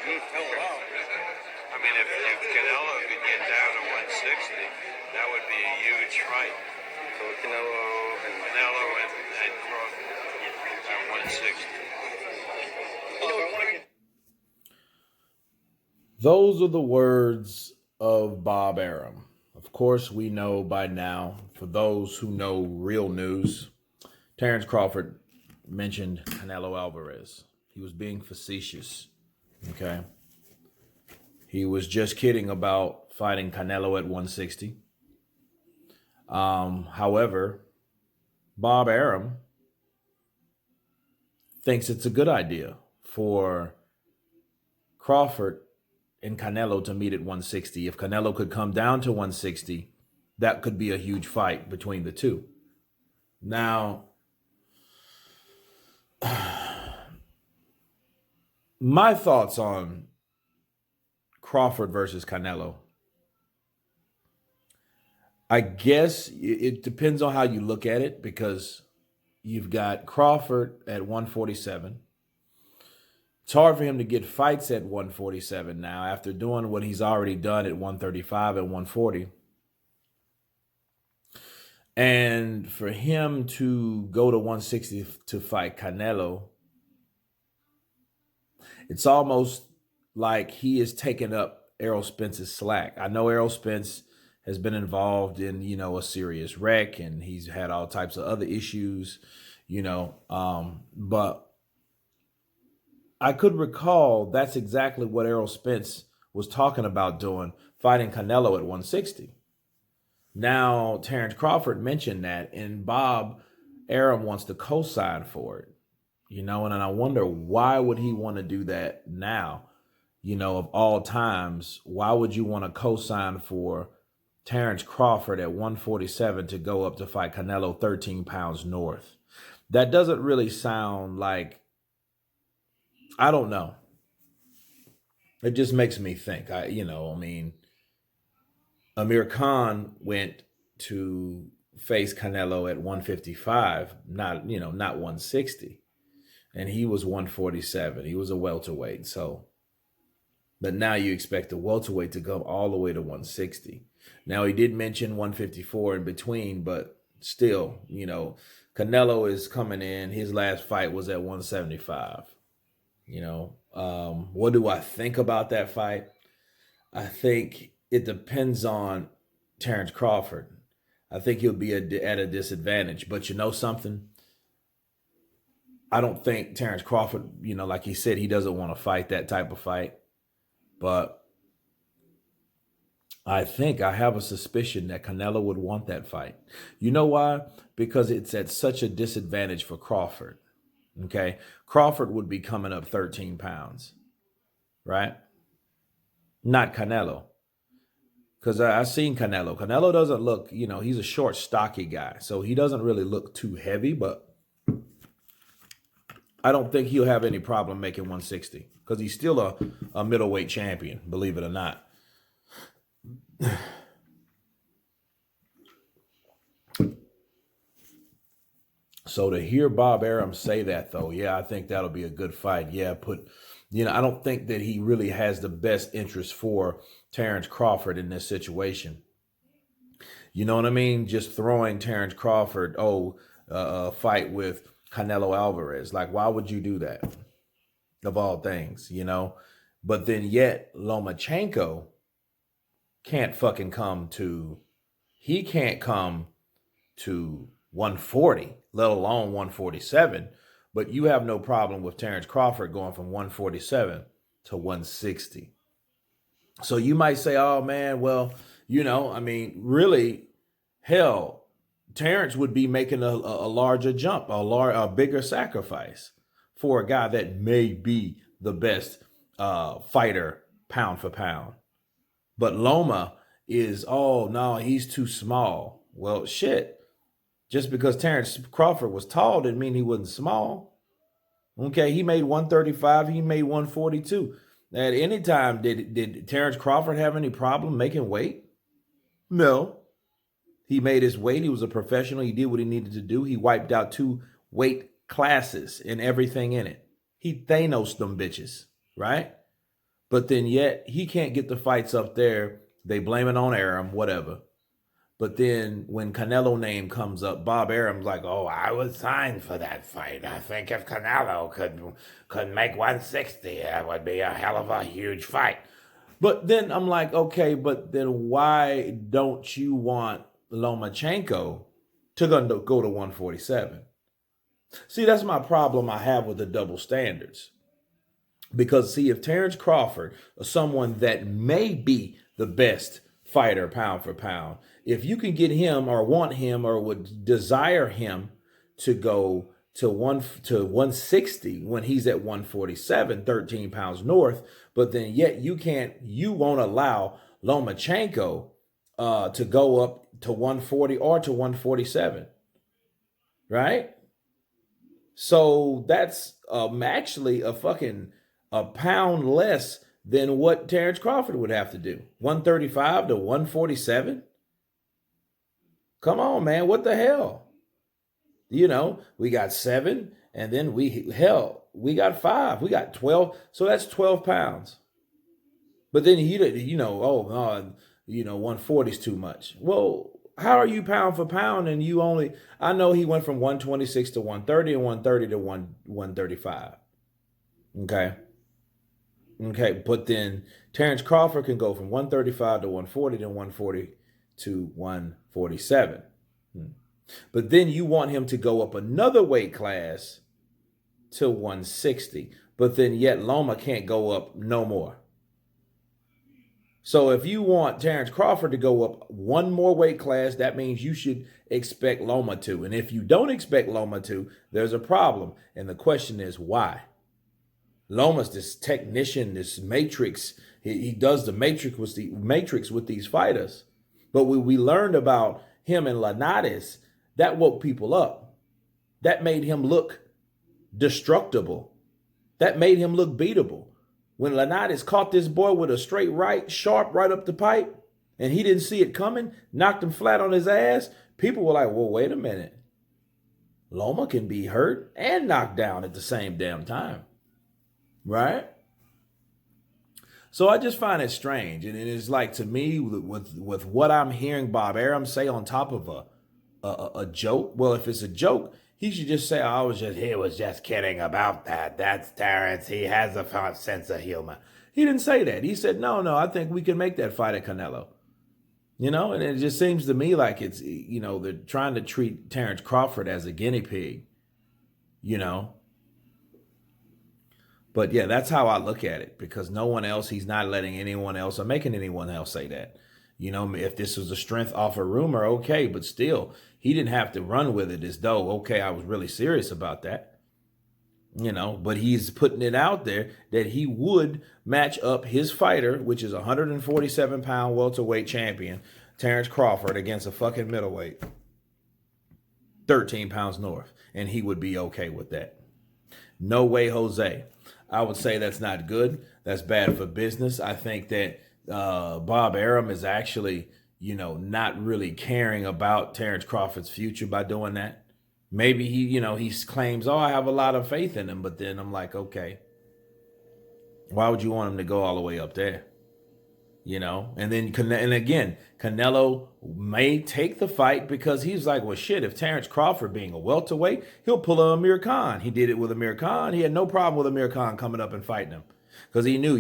I mean, if Canelo could get down to 160, that would be a huge fight. So Canelo and Crawford at 160. Those are the words of Bob Arum. Of course, we know by now, for those who know real news, Terrence Crawford mentioned Canelo Alvarez. He was being facetious. Okay. He was just kidding about fighting Canelo at 160. However, Bob Arum thinks it's a good idea for Crawford and Canelo to meet at 160. If Canelo could come down to 160, that could be a huge fight between the two. Now, my thoughts on Crawford versus Canelo. I guess it depends on how you look at it, because you've got Crawford at 147. It's hard for him to get fights at 147 now after doing what he's already done at 135 and 140. And for him to go to 160 to fight Canelo, it's almost like he is taking up Errol Spence's slack. I know Errol Spence has been involved in, a serious wreck, and he's had all types of other issues, but I could recall that's exactly what Errol Spence was talking about doing, fighting Canelo at 160. Now, Terrence Crawford mentioned that, and Bob Arum wants to co-sign for it, and I wonder, why would he want to do that now? Of all times, why would you want to co-sign for Terrence Crawford at 147 to go up to fight Canelo 13 pounds north? That doesn't really sound like, I don't know. It just makes me think. Amir Khan went to face Canelo at 155, not 160. And he was 147. He was a welterweight. But now you expect a welterweight to go all the way to 160. Now, he did mention 154 in between, but still, Canelo is coming in. His last fight was at 175. What do I think about that fight? I think it depends on Terrence Crawford. I think he'll be at a disadvantage. But you know something? I don't think Terrence Crawford, like he said, he doesn't want to fight that type of fight. But I have a suspicion that Canelo would want that fight. You know why? Because it's at such a disadvantage for Crawford. Okay. Crawford would be coming up 13 pounds, right? Not Canelo. Because I've seen Canelo. Canelo doesn't look, he's a short, stocky guy. So he doesn't really look too heavy, but I don't think he'll have any problem making 160, because he's still a middleweight champion, believe it or not. So to hear Bob Arum say that, though, yeah, I think that'll be a good fight. Yeah, I don't think that he really has the best interest for Terrence Crawford in this situation. You know what I mean? Just throwing Terrence Crawford, fight with Canelo Alvarez. Like, why would you do that? Of all things, But then yet Lomachenko can't come to 140, let alone 147. But you have no problem with Terrence Crawford going from 147 to 160. So you might say, oh man, well, really, hell, Terrence would be making a larger jump, a bigger sacrifice for a guy that may be the best fighter pound for pound. But Loma is, oh no, he's too small. Well, shit. Just because Terrence Crawford was tall didn't mean he wasn't small. Okay, he made 135, he made 142. At any time, did Terrence Crawford have any problem making weight? No. He made his weight. He was a professional. He did what he needed to do. He wiped out 2 weight classes and everything in it. He Thanos them bitches, right? But then yet he can't get the fights up there. They blame it on Arum, whatever. But then when Canelo name comes up, Bob Arum's like, oh, I was signed for that fight. I think if Canelo could make 160, that would be a hell of a huge fight. But then I'm like, okay, but then why don't you want Lomachenko to go to 147? See, that's my problem I have with the double standards. Because, see, if Terrence Crawford, or someone that may be the best fighter pound for pound, if you can get him or want him or would desire him to go to 160 when he's at 147, 13 pounds north, but then yet you won't allow Lomachenko to go up to 140 or to 147, right? So that's actually a pound less than what Terrence Crawford would have to do. 135 to 147? Come on, man. What the hell? We got 7, and then we got 5. We got 12. So that's 12 pounds. But then 140 is too much. Well, how are you pound for pound? And I know he went from 126 to 130 and 130 to 135. Okay, but then Terrence Crawford can go from 135 to 140 to 140 to 147. But then you want him to go up another weight class to 160. But then yet Loma can't go up no more. So if you want Terrence Crawford to go up one more weight class, that means you should expect Loma to. And if you don't expect Loma to, there's a problem. And the question is why? Loma's this technician, this matrix. He does the matrix with these fighters. But when we learned about him and Linares, that woke people up. That made him look destructible. That made him look beatable. When Linares caught this boy with a straight right, sharp right up the pipe, and he didn't see it coming, knocked him flat on his ass, people were like, well, wait a minute. Loma can be hurt and knocked down at the same damn time. Right? So I just find it strange. And it's like, to me, with what I'm hearing Bob Arum say on top of a joke, well, if it's a joke, he should just say, he was just kidding about that. That's Terrence. He has a sense of humor. He didn't say that. He said, no, I think we can make that fight at Canelo. And it just seems to me like it's, they're trying to treat Terrence Crawford as a guinea pig, But yeah, that's how I look at it, because he's not letting anyone else or making anyone else say that. If this was a strength off a rumor, okay, but still, he didn't have to run with it as though, okay, I was really serious about that. But he's putting it out there that he would match up his fighter, which is a 147-pound welterweight champion, Terrence Crawford, against a fucking middleweight, 13 pounds north, and he would be okay with that. No way, Jose. I would say that's not good. That's bad for business. I think that Bob Arum is actually, not really caring about Terrence Crawford's future by doing that. Maybe he claims, I have a lot of faith in him. But then I'm like, okay, why would you want him to go all the way up there? And again, Canelo may take the fight because he's like, well, shit, if Terrence Crawford being a welterweight, he'll pull a Amir Khan. He did it with Amir Khan. He had no problem with Amir Khan coming up and fighting him because he knew,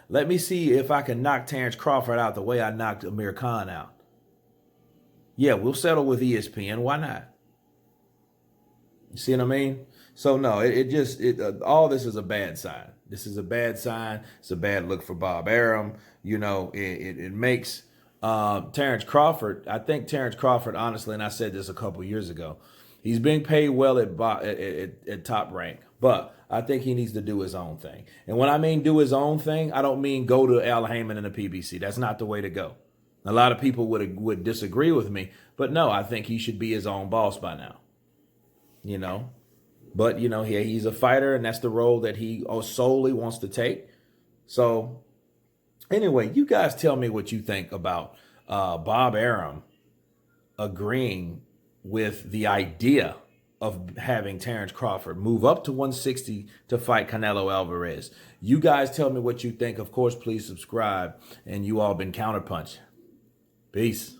let me see if I can knock Terrence Crawford out the way I knocked Amir Khan out. Yeah, we'll settle with ESPN. Why not? You see what I mean? So no, all this is a bad sign. This is a bad sign. It's a bad look for Bob Arum. It makes Terrence Crawford. I think Terrence Crawford, honestly, and I said this a couple years ago, he's being paid well at top rank, but I think he needs to do his own thing. And when I mean do his own thing, I don't mean go to Al Heyman and the PBC. That's not the way to go. A lot of people would disagree with me, but no, I think he should be his own boss by now. But, he's a fighter, and that's the role that he solely wants to take. So, anyway, you guys tell me what you think about Bob Arum agreeing with the idea of having Terrence Crawford move up to 160 to fight Canelo Alvarez. You guys tell me what you think. Of course, please subscribe. And you all been Counterpunch. Peace.